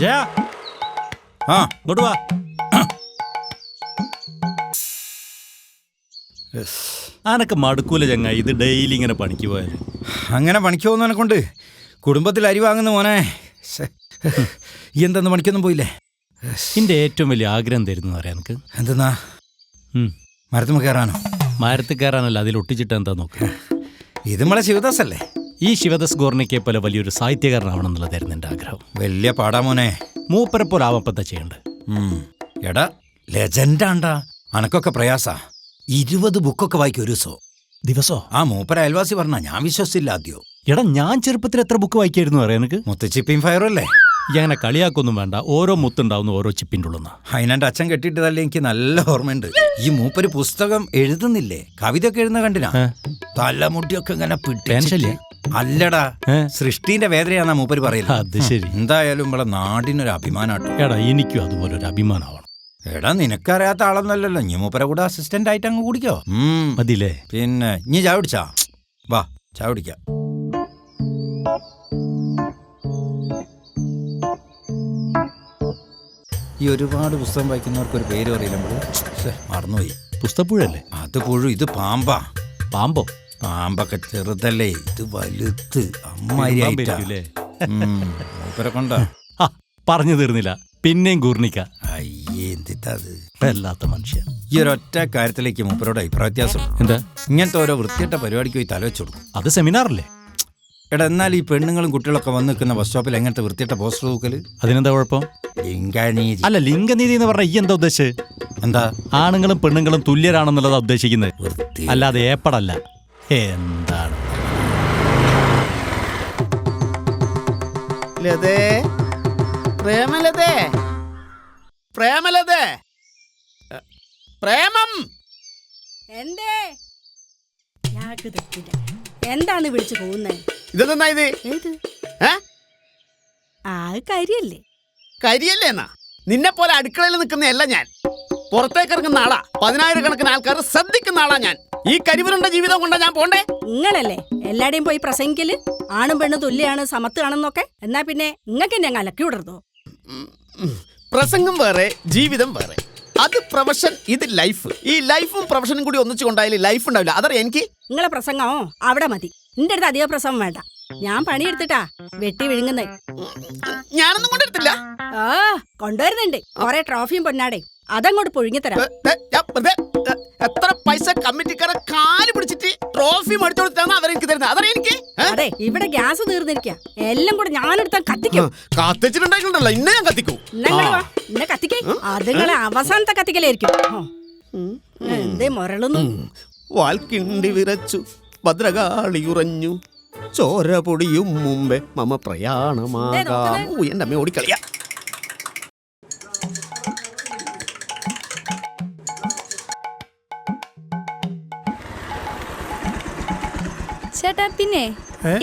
ജയ ആ ഇങ്ങോട്ട് വാ. ആനക്ക് മടുക്കൂല ചങ്ങായി ഇത് ഡെയിലി ഇങ്ങനെ പണിക്ക് പോയാൽ. അങ്ങനെ പണിക്ക് പോകുന്നവനെ കൊണ്ട് കുടുംബത്തിൽ അരി വാങ്ങുന്ന മോനെ. ഈ എന്തെന്ന് പണിക്കൊന്നും പോയില്ലേ? എൻ്റെ ഏറ്റവും വലിയ ആഗ്രഹം തരുന്നു പറയാം എനിക്ക്. എന്തെന്നാ? മരത്തുമ്മ കയറാനോ? മരത്തിൽ കയറാനല്ല, അതിൽ ഒട്ടിച്ചിട്ട് എന്താ നോക്ക്. ഇത് നമ്മളെ ശിവദാസ് അല്ലേ? ഈ ശിവദാസ് ഗോർണിക്കെ പോലെ വലിയൊരു സാഹിത്യകാരനാവണം എന്നുള്ളതായിരുന്നു എൻ്റെ ആഗ്രഹം. വലിയ പാടാ മോനെ. മൂപ്പരെ പോലെ ആവപ്പത്ത ചെയ്യണ്ടേ. എടാ ലെജൻഡാണ്ടാ. അനക്കൊക്കെ പ്രയാസ. 20 ബുക്കൊക്കെ വായിക്കും ഒരു ദിവസോ? ആ മൂപ്പര അയൽവാസി പറഞ്ഞ ഞാൻ വിശ്വസിച്ചില്ല ആദ്യോ. എടാ ഞാൻ ചെറുപ്പത്തിൽ എത്ര ബുക്ക് വായിക്കായിരുന്നു അറിയാം എനിക്ക്. മുത്തുച്ചിപ്പിയും ഫയറും അല്ലേ? അങ്ങനെ കളിയാക്കൊന്നും വേണ്ട, ഓരോ മുത്തുണ്ടാവുന്ന ഓരോ ചിപ്പിൻ്റെ ഉള്ളുന്ന. അതിനെൻ്റെ അച്ഛൻ കെട്ടിയിട്ടതല്ലേ എനിക്ക് നല്ല ഓർമ്മയുണ്ട്. ഈ മൂപ്പര് പുസ്തകം എഴുതുന്നില്ലേ, കവിതയൊക്കെ എഴുതുന്ന കണ്ടിനാ? തലമുട്ടിയൊക്കെ ഇങ്ങനെ ടെൻഷല്ലേ? അല്ലടാ, സൃഷ്ടിന്റെ വേദനയാന്നാ മൂപ്പര് പറയില്ല. അത് ശരി. എന്തായാലും നമ്മളെ നാടിനൊരു അഭിമാനാട്ടോ. എടാ എനിക്കും അതുപോലെ ഒരു അഭിമാനമാവണം. എടാ നിനക്കറിയാത്ത ആളൊന്നല്ലല്ലോ, നീ മൂപ്പരെ കൂടെ അസിസ്റ്റന്റ് ആയിട്ട് അങ്ങ് കുടിക്കോ? മതില്ലേ? പിന്നെ നീ ചായ കുടിച്ചാ? വാ ചായ കുടിക്കാം. ഈ ഒരുപാട് പുസ്തകം വായിക്കുന്നവർക്ക് ഒരു പേര് അറിയില്ല. മറന്നുപോയി. പുസ്തകപ്പുഴല്ലേ? അത് പുഴു, ഇത് പാമ്പാ. പാമ്പോ? പാമ്പൊക്കെ ചെറുതല്ലേ, ഇത് വലുത്ത് അമ്മായില്ലേ. മൂപ്പരെ കൊണ്ടാ. പറഞ്ഞു തീർന്നില്ല, പിന്നെയും ഗൂർണിക്ക. അയ്യേ എന്തിട്ടത് വല്ലാത്ത മനുഷ്യൻ. ഈ ഒരൊറ്റ കാര്യത്തിലേക്ക് മൂപ്പരോട് അഭിപ്രായ വ്യത്യാസം. എന്താ? ഇങ്ങനത്തെ ഓരോ വൃത്തിയിട്ട പരിപാടിക്ക് പോയി തലവെച്ചു കൊടുക്കും. അത് സെമിനാറല്ലേ? എടാ എന്നാൽ ഈ പെണ്ണുങ്ങളും കുട്ടികളൊക്കെ വന്ന് നിൽക്കുന്ന ബസ് സ്റ്റോപ്പിൽ എങ്ങനത്തെ വൃത്തിയിട്ട പോസ്റ്റർ തൂക്കല്? അതിനെന്താ കുഴപ്പം? ലിംഗനീതി. അല്ല, ലിംഗനീതി എന്ന് പറഞ്ഞാൽ ഈ എന്താ ഉദ്ദേശിച്ചത്? എന്താ? ആണുങ്ങളും പെണ്ണുങ്ങളും തുല്യരാണെന്നുള്ളതാ ഉദ്ദേശിക്കുന്നത്, അല്ലാതെ ഏപ്പടല്ല. എന്താണ് ലതേ, പ്രേമലതേ, പ്രേമലതേ, പ്രേമം. എന്തേ എന്താണ് വിളിച്ചു പോകുന്നേ? ഇതെന്താ ഇത്? ഏത്? കരിയല്ലേ? കരിയല്ലേന്നാ? നിന്നെ പോലെ അടുക്കളയിൽ നിൽക്കുന്നതല്ല ഞാൻ. പുറത്തേക്ക് ഇറങ്ങുന്ന ആളാ. 10,000 ആൾക്കാർ ശ്രദ്ധിക്കുന്ന ആളാ ഞാൻ. ഈ കരിവരുണ്ട ജീവിതം കൊണ്ടാ ഞാൻ പോണ്ടേ? നിങ്ങളല്ലേ എല്ലാടെയും പോയി പ്രസംഗിക്കല് ആണും പെണ്ണും തുല്യാണ്, സമത്വമാണെന്നൊക്കെ. എന്നാ പിന്നെ നിങ്ങൾക്ക് എന്നെ അലക്കി വിടരുതോ? പ്രസംഗം വേറെ, ജീവിതം വേറെ. അത് പ്രൊഫഷൻ, ഇത് ലൈഫ്. ഈ ലൈഫും പ്രൊഫഷനും കൂടി ഒന്നിച്ചു കൊണ്ടായാലും ലൈഫ് ഉണ്ടാവില്ല. അതറിയാം എനിക്ക്. നിങ്ങളെ പ്രസംഗമോ അവിടെ മതി. നിന്റെ അടുത്ത് അധിക പ്രസംഗം വേണ്ട. ഞാൻ പണിയെടുത്തിട്ടാ വെട്ടി വിഴുങ്ങുന്നേ. ഞാനൊന്നും കൊണ്ടെടുത്തില്ല. കൊണ്ടുവരുന്നുണ്ട് കുറെ ട്രോഫിയും പൊന്നാടേയും. അതങ്ങോട്ട് പൊഴുങ്ങിത്തരാം. എത്ര പൈസ കമ്മിറ്റിക്കാരെ കാല് പിടിച്ചിട്ട് ട്രോഫി മേടിച്ചു കൊടുത്താണ് അവരെനിക്ക് തരുന്നത്. അതറിയാം എനിക്ക്. അതെ, ഇവിടെ ഗ്യാസ് തീർന്നിരിക്ക. എല്ലാം കൂടെ ഞാനെടുത്താൽ കത്തിക്കും. കത്തിച്ചിട്ടുണ്ടായിട്ടുണ്ടല്ലോ, ഇന്നെ ഞാൻ കത്തിക്കും. ഇന്നെ കത്തിക്കേ. അതുങ്ങളെ അവസാനത്തെ കത്തിക്കലായിരിക്കും. എന്തേ മുരളുന്നു? വാൽക്കിണ്ടി വിറച്ചു, ഭദ്രകാളി ഉറഞ്ഞു, ചോര പൊടിയും മുമ്പേ മമ പ്രയാണമാകാം. എന്റെ അമ്മ ഓടിക്കളിയാ. ചേട്ടാ, പിന്നെ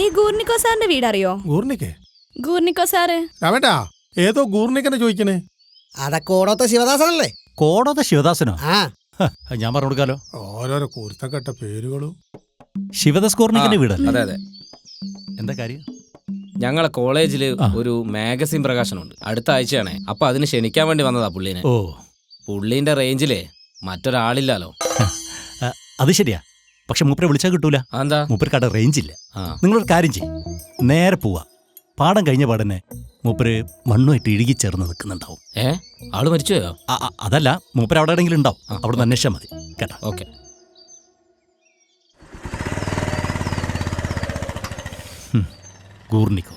ഈ ഗൂർണിക്കോ സാറിന്റെ വീട് അറിയോ? ഗൂർണിക്കോ സാറ് ഏതോ ഗൂർണിക്കനെ ചോദിക്കണേ. കോടോത്ത ശിവദാസനല്ലേ? കോടോത്ത ശിവദാസനോ? ഞാൻ പറഞ്ഞു കൊടുക്കാലോ. ഓരോരോ കുരുത്തക്കെട്ട പേരുകളും. ശിവദാസ് ഗൂർണിക്കന്റെ വീടല്ലേ? അതെ അതെ. എന്താ കാര്യം? ഞങ്ങളെ കോളേജിൽ ഒരു മാഗസിൻ പ്രകാശനമുണ്ട് അടുത്ത ആഴ്ചയാണേ. അപ്പൊ അതിന് ക്ഷണിക്കാൻ വേണ്ടി വന്നതാ പുള്ളീനെ. പുള്ളീന്റെ റേഞ്ചില് മറ്റൊരാളില്ലല്ലോ. അത് ശരിയാ, പക്ഷെ മൂപ്പരെ വിളിച്ചാൽ കിട്ടൂല. എന്താ? മൂപ്പർക്കടെ റേഞ്ച് ഇല്ല. നിങ്ങളൊരു കാര്യം ചെയ്യും, നേരെ പോവാ. പാടം കഴിഞ്ഞ പാടന്നെ മൂപ്പര് മണ്ണുമായിട്ട് ഇഴുകി ചേർന്ന് നിൽക്കുന്നുണ്ടാവും. ആള് മരിച്ചുപോയോ? അതല്ല, മൂപ്പര് അവിടെ എവിടെയെങ്കിലും ഉണ്ടാവും. അവിടെ നിന്ന് അന്വേഷിച്ചാൽ മതി കേട്ടോ. ഓക്കെ. ഗൂർണിക്കോ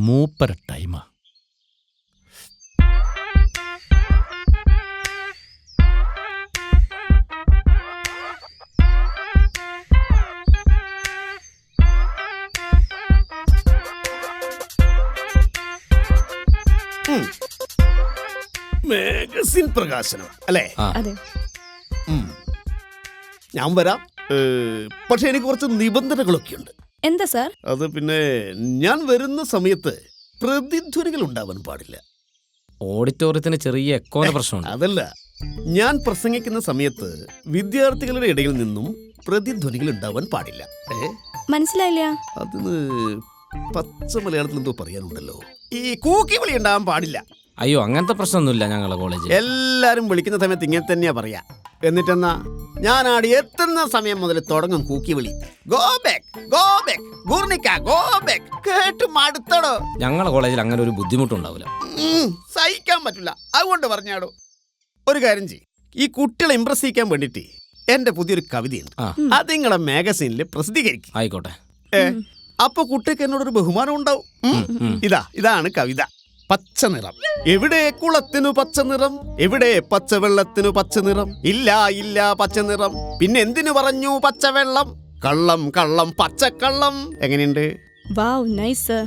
മൂപ്പര ടൈമാ. മാഗസിൻ പ്രകാശനം അല്ലേ? അതെ. ഞാൻ വരാം. പക്ഷെ എനിക്ക് കുറച്ച് നിബന്ധനകളൊക്കെ ഉണ്ട്. എന്താ സാർ? അത് പിന്നെ ഞാൻ വരുന്ന സമയത്ത് പ്രതിധ്വനികൾ ഉണ്ടാവാൻ പാടില്ല. ഓഡിറ്റോറിയത്തിന് ചെറിയ എക്കോന്റെ പ്രശ്നമുണ്ട്. അതല്ല, ഞാൻ പ്രസംഗിക്കുന്ന സമയത്ത് വിദ്യാർത്ഥികളുടെ ഇടയിൽ നിന്നും പ്രതിധ്വനികൾ ഉണ്ടാവാൻ പാടില്ല. മനസ്സിലായില്ല. അതിന് പച്ച മലയാളത്തിൽ എന്തോ പറയാനുണ്ടല്ലോ. ഈ കൂക്കി വിളി ഉണ്ടാകാൻ പാടില്ല. അയ്യോ അങ്ങനത്തെ പ്രശ്നമൊന്നുമില്ല ഞങ്ങളെ കോളേജിൽ. എല്ലാരും വിളിക്കുന്ന സമയത്ത് ഇങ്ങനെ തന്നെയാ പറയാ. എന്നിട്ടെന്നാ ഞാൻ ആടി എത്തുന്ന സമയം മുതൽ തുടങ്ങും കൂക്കി വിളി. Go back, go back, Guernica, go back. കേട്ട് മടുത്തടോ. ഞങ്ങളെ കോളേജിൽ അങ്ങനെ ഒരു ബുദ്ധിമുട്ടുണ്ടാവില്ല. സഹിക്കാൻ പറ്റില്ല. അതുകൊണ്ട് പറഞ്ഞാടോ. ഒരു കാര്യം ചെയ്യും, ഈ കുട്ടികളെ ഇംപ്രസ് ചെയ്യിക്കാൻ വേണ്ടിട്ട് എന്റെ പുതിയൊരു കവിതയുണ്ട്. അത് നിങ്ങളെ മാഗസീനിൽ പ്രസിദ്ധീകരിക്കും. ആയിക്കോട്ടെ. അപ്പൊ കുട്ടിക്ക് എന്നോടൊരു ബഹുമാനം ഉണ്ടാവും. ഇതാണ് കവിത. പച്ച നിറം, എവിടെ കുളത്തിനു പച്ച നിറം, എവിടെ പച്ചവെള്ളത്തിനു പച്ച നിറം, ഇല്ല ഇല്ല പച്ച നിറം, പിന്നെ എന്തിനു പറഞ്ഞു പച്ചവെള്ളം, കള്ളം കള്ളം പച്ചക്കള്ളം. എങ്ങനെയുണ്ട്? വാവ്, നൈസ് സർ.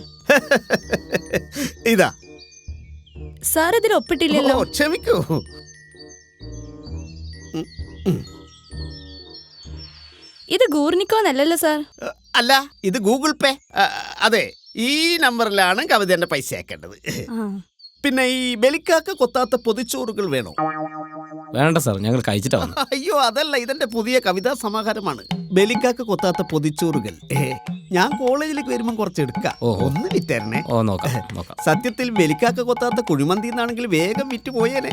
ഇതാ സാർ ഇതിൽ ഒപ്പിട്ടില്ലല്ലോ. ക്ഷമിക്കൂ. ഇത് ഗൂർണിക്കോന്നല്ലല്ലോ സാർ. അല്ല, ഇത് ഗൂഗിൾ പേ. അതെ, ഈ നമ്പറിലാണ് കവിതേന്റെ പൈസ അയക്കേണ്ടത്. പിന്നെ ഈ ബലിക്കാക്ക കൊത്താത്ത പൊതിച്ചോറുകൾ വേണോ? വേണ്ട സാർ, ഞങ്ങൾ കഴിച്ചിട്ടാ വന്നു. അയ്യോ അതല്ല, ഇതെന്റെ പുതിയ കവിതാ സമാഹാരമാണ്. ബലിക്കാക്ക കൊത്താത്ത പൊതിച്ചോറുകൾ. ഞാൻ കോളേജിലേക്ക് വരുമ്പോൾ കുറച്ച് എടുക്കാം. ഒന്ന് വിറ്റരണേ. ഓ നോക്കാം നോക്കാം. സത്യത്തിൽ ബലിക്കാക്ക കൊത്താത്ത കുഴിമന്തി എന്നാണെങ്കിൽ വേഗം വിറ്റ് പോയേനെ.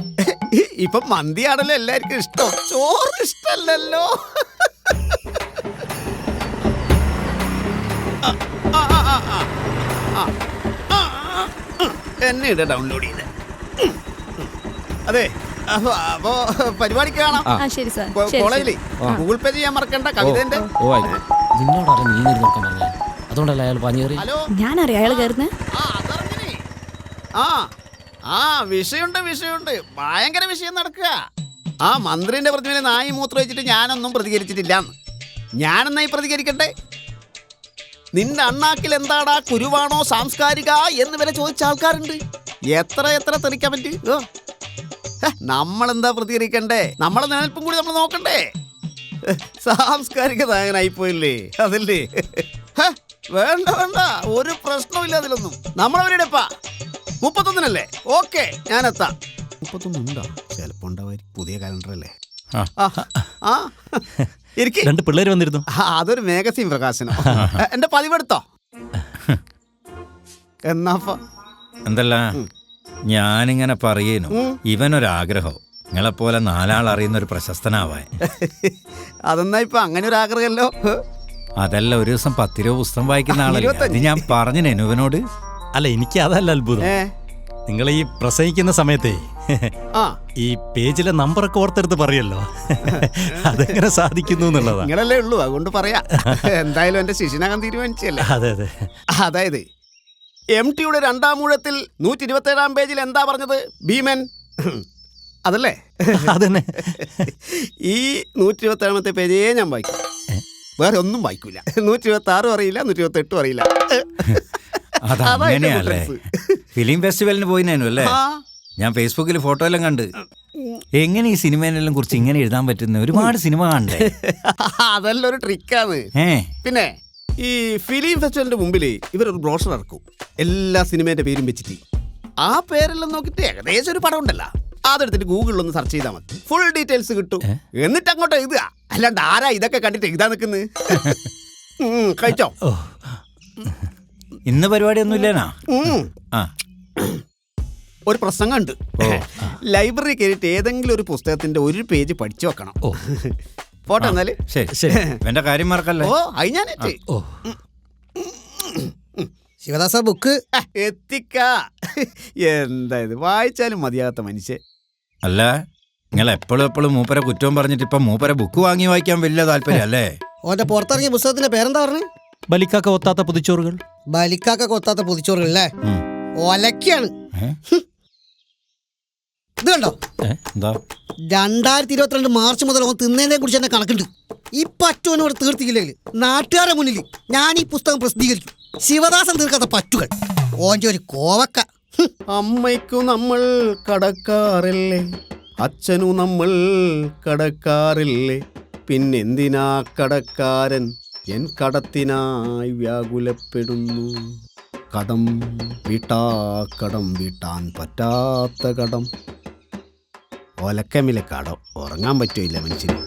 ഇപ്പൊ മന്തിയാണല്ലോ എല്ലാവർക്കും ഇഷ്ടം, ചോറ് ഇഷ്ടമല്ലല്ലോ. എന്നെ ഇട ഡൗൺലോഡ് ചെയ്ത്. അതെ, അപ്പോ പരിപാടിക്ക് കാണാം. ശരി സാർ. കോളേജില് ഗൂഗിൾ പേ ചെയ്യാൻ മറക്കണ്ട കവിതന്റെ. ഓ ആയിക്കോട്ടെ. നിന്നോടാണ് നീ നോക്കാൻ പറഞ്ഞത്, അതുകൊണ്ടല്ല അയാൾ പഞ്ഞേറി. ഹലോ, ഞാനറിയാം അയാൾ കയറുന്നേ. അതറിഞ്ഞേ. വിഷയമുണ്ട്, ഭയങ്കര വിഷയം നടക്കുക. മന്ത്രിന്റെ പ്രതിമയിൽ നായി മൂത്രം വെച്ചിട്ട് ഞാനൊന്നും പ്രതികരിച്ചിട്ടില്ല. ഞാനെന്നായി പ്രതികരിക്കട്ടെ? നിന്റെ അണ്ണാക്കിൽ എന്താടാ, കുരുവാണോ സാംസ്കാരിക എന്ന് വരെ ചോദിച്ച ആൾക്കാരുണ്ട്. എത്ര തെറിക്കാൻ പറ്റൂ? നമ്മളെന്താ പ്രതികരിക്കണ്ടേ? നമ്മളെ നിലനിൽപ്പും കൂടി നമ്മൾ നോക്കണ്ടേ? സാംസ്കാരിക നായകനായിപ്പോയില്ലേ, അതല്ലേ? വേണ്ട, ഒരു പ്രശ്നമില്ല അതിലൊന്നും. നമ്മളവരുടെപ്പാ 31-നല്ലേ? ഓക്കെ, ഞാനെത്താം. 31 ഉണ്ടോ? ചിലപ്പോ ഉണ്ടാവായിരിക്കും, പുതിയ കാലണ്ടറല്ലേ. രണ്ട് പിള്ളേര് വന്നിരുന്നു. അതൊരു മാഗസീൻ പ്രകാശനം. എന്റെ പതിവെടുത്തോ? എന്നാ എന്തല്ല ഞാനിങ്ങനെ പറയുന്നു, ഇവനൊരാഗ്രഹം നിങ്ങളെപ്പോലെ 4 ആൾ അറിയുന്ന ഒരു പ്രശസ്തനാവാൻ. അതെന്നാ ഇപ്പൊ അങ്ങനെ ഒരു ആഗ്രഹമല്ലോ. അതല്ല, ഒരു ദിവസം 10 രൂപ പുസ്തകം വായിക്കുന്ന ആളല്ലേ. അത് ഞാൻ പറഞ്ഞു നെനുവിനോട്. അല്ല, എനിക്ക് അതല്ല അത്ഭുതം. നിങ്ങൾ ഈ പ്രസംഗിക്കുന്ന സമയത്തേ ഈ പേജിലെ നമ്പറൊക്കെ ഓർത്തെടുത്ത് പറയല്ലോ. അതെങ്ങനെ സാധിക്കുന്നു എന്നുള്ളതാ. നിങ്ങളല്ലേ ഉള്ളൂ, അതുകൊണ്ട് പറയാ. എന്തായാലും എന്റെ ശിശുനാകാൻ തീരുമാനിച്ചല്ലേ. അതെ. അതായത് MTയുടെ 2-ാം ഊഴത്തിൽ 127-ാം പേജിൽ എന്താ പറഞ്ഞത്? ഭീമൻ അതല്ലേ? അതന്നെ. ഈ 127-ാമത്തെ പേജേ ഞാൻ വായിക്കും, വേറെ ഒന്നും വായിക്കൂല. 126 അറിയില്ല, 128 അറിയില്ല. അതങ്ങനെയല്ലേ? ഫിലിം ഫെസ്റ്റിവലിന് പോയിനു അല്ലേ? ഞാൻ ഫേസ്ബുക്കിൽ ഫോട്ടോ എല്ലാം കണ്ട്. എങ്ങനെ ഈ സിനിമേനെല്ലാം കുറിച്ച് ഇങ്ങനെ എഴുതാൻ പറ്റുന്ന? ഒരുപാട് സിനിമ കണ്ടേ. അതെല്ലാം ഒരു ട്രിക്കാണ്. പിന്നെ ഈ ഫിലിം ഫെസ്റ്റിവലിന്റെ മുമ്പിൽ ഇവരൊരു ബ്രോഷർ ഇറക്കും, എല്ലാ സിനിമേന്റെ പേരും വെച്ചിട്ട്. ആ പേരെല്ലാം നോക്കിയിട്ട് ഏകദേശം ഒരു പടം ഉണ്ടല്ലോ, അതെടുത്തിട്ട് ഗൂഗിളിൽ ഒന്ന് സെർച്ച് ചെയ്താൽ മതി, ഫുൾ ഡീറ്റെയിൽസ് കിട്ടും. എന്നിട്ട് അങ്ങോട്ട് എഴുതുക. അല്ലാണ്ട് ആരാ ഇതൊക്കെ കണ്ടിട്ട് എഴുതാൻ നിൽക്കുന്നത്? കഴിച്ചോ? ഇന്ന് പരിപാടിയൊന്നും ഇല്ലേനാ? ഒരു പ്രസംഗമുണ്ട്. ലൈബ്രറി കയറിയിട്ട് ഏതെങ്കിലും ഒരു പുസ്തകത്തിന്റെ ഒരു പേജ് പഠിച്ചു വെക്കണം. പോട്ടെ എന്നാല്. ശരി, എന്റെ കാര്യം മറക്കല്ലേ. ഞാനേറ്റ്. ശിവദാസ ബുക്ക് എത്തിക്ക. എന്താ ഇത്, വായിച്ചാലും മതിയാകാത്ത മനുഷ്യൻ. അല്ല, നിങ്ങൾ എപ്പോഴും മൂപ്പരെ കുറ്റവും പറഞ്ഞിട്ട് ഇപ്പൊ മൂപ്പരെ ബുക്ക് വാങ്ങി വായിക്കാൻ വലിയ താല്പര്യം അല്ലേ? ഓന്റെ പുറത്തിറങ്ങിയ പുസ്തകത്തിന്റെ പേരെന്താ പറഞ്ഞു? ബലിക്കാക്ക കൊത്താത്ത പൊതിച്ചോറുകൾ. ബലിക്കാക്ക കൊത്താത്ത പൊതിച്ചോറുകൾ അല്ലേ? ഒലക്കാണ്. ഇത് കണ്ടോ? 2022 മാർച്ച് മുതൽ ഓൻ തിന്നതിനെ കുറിച്ച് തന്നെ കണക്കുണ്ട്. ഈ പറ്റുവനോട് തീർത്തിക്കില്ലേ നാട്ടുകാരുടെ മുന്നിൽ ഞാൻ ഈ പുസ്തകം പ്രസിദ്ധീകരിക്കും. ശിവദാസൻ തീർക്കാത്ത പറ്റുകൾ. ഓൻ്റെ ഒരു കോവക്ക. അമ്മയ്ക്കു നമ്മൾ കടക്കാറില്ലേ, അച്ഛനു നമ്മൾ കടക്കാറില്ലേ, പിന്നെന്തിനാ കടക്കാരൻ എൻ കടത്തിനായി വ്യാകുലപ്പെടുന്നു. കടം വീട്ടാൻ പറ്റാത്ത കടം. ഒലക്കമിലെ കടം ഉറങ്ങാൻ പറ്റില്ല മനുഷ്യന്.